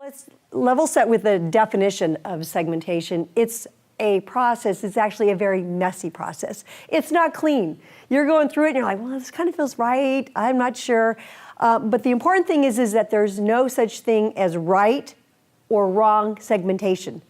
Let's level set with the definition of segmentation. It's a process. It's actually a very messy process. It's not clean. You're going through it and you're like, well, this kind of feels right. I'm not sure. But the important thing is that there's no such thing as right or wrong segmentation.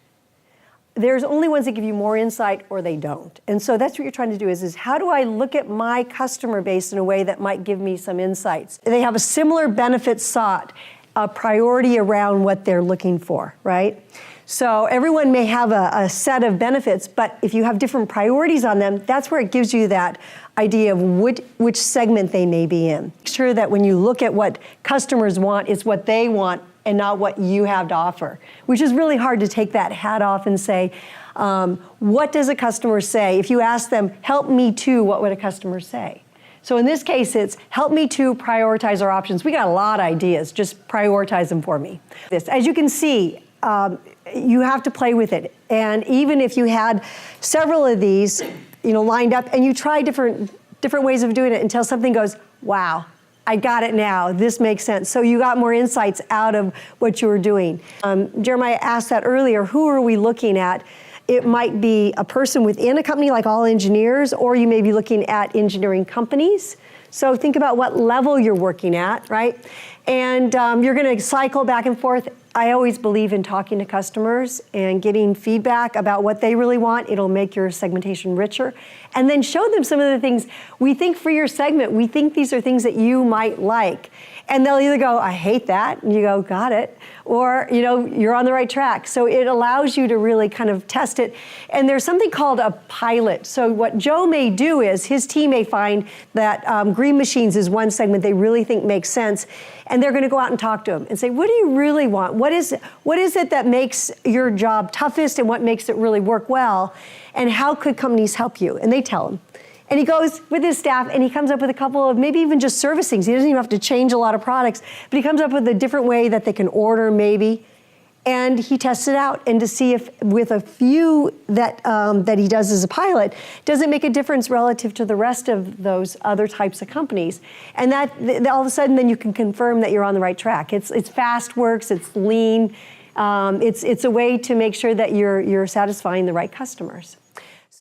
There's only ones that give you more insight or they don't. And so that's what you're trying to do is how do I look at my customer base in a way that might give me some insights? They have a similar benefit sought, a priority around what they're looking for, right? So everyone may have a set of benefits, but if you have different priorities on them, that's where it gives you that idea of which segment they may be in. Make sure that when you look at what customers want, it's what they want and not what you have to offer, which is really hard to take that hat off and say, what does a customer say? If you ask them, help me to, what would a customer say? So in this case, it's help me to prioritize our options. We got a lot of ideas, just prioritize them for me. As you can see, you have to play with it. And even if you had several of these, lined up and you try different ways of doing it until something goes, wow, I got it now, this makes sense. So you got more insights out of what you were doing. Jeremiah asked that earlier, who are we looking at? It might be a person within a company like all engineers, or you may be looking at engineering companies. So think about what level you're working at, right? And you're gonna cycle back and forth. I always believe in talking to customers and getting feedback about what they really want. It'll make your segmentation richer. And then show them some of the things we think for your segment. We think these are things that you might like. And they'll either go, I hate that, and you go, got it, or you're on the right track. So it allows you to really kind of test it. And there's something called a pilot. So what Joe may do is his team may find that green machines is one segment they really think makes sense, and they're going to go out and talk to them and say, what do you really want? What is it that makes your job toughest and what makes it really work well? And how could companies help you? And they tell him. And he goes with his staff and he comes up with a couple of maybe even just service things. He doesn't even have to change a lot of products, but he comes up with a different way that they can order maybe. And he tests it out and to see if with a few that he does as a pilot, does it make a difference relative to the rest of those other types of companies? And that all of a sudden then you can confirm that you're on the right track. It's fast works, it's lean, it's a way to make sure that you're satisfying the right customers.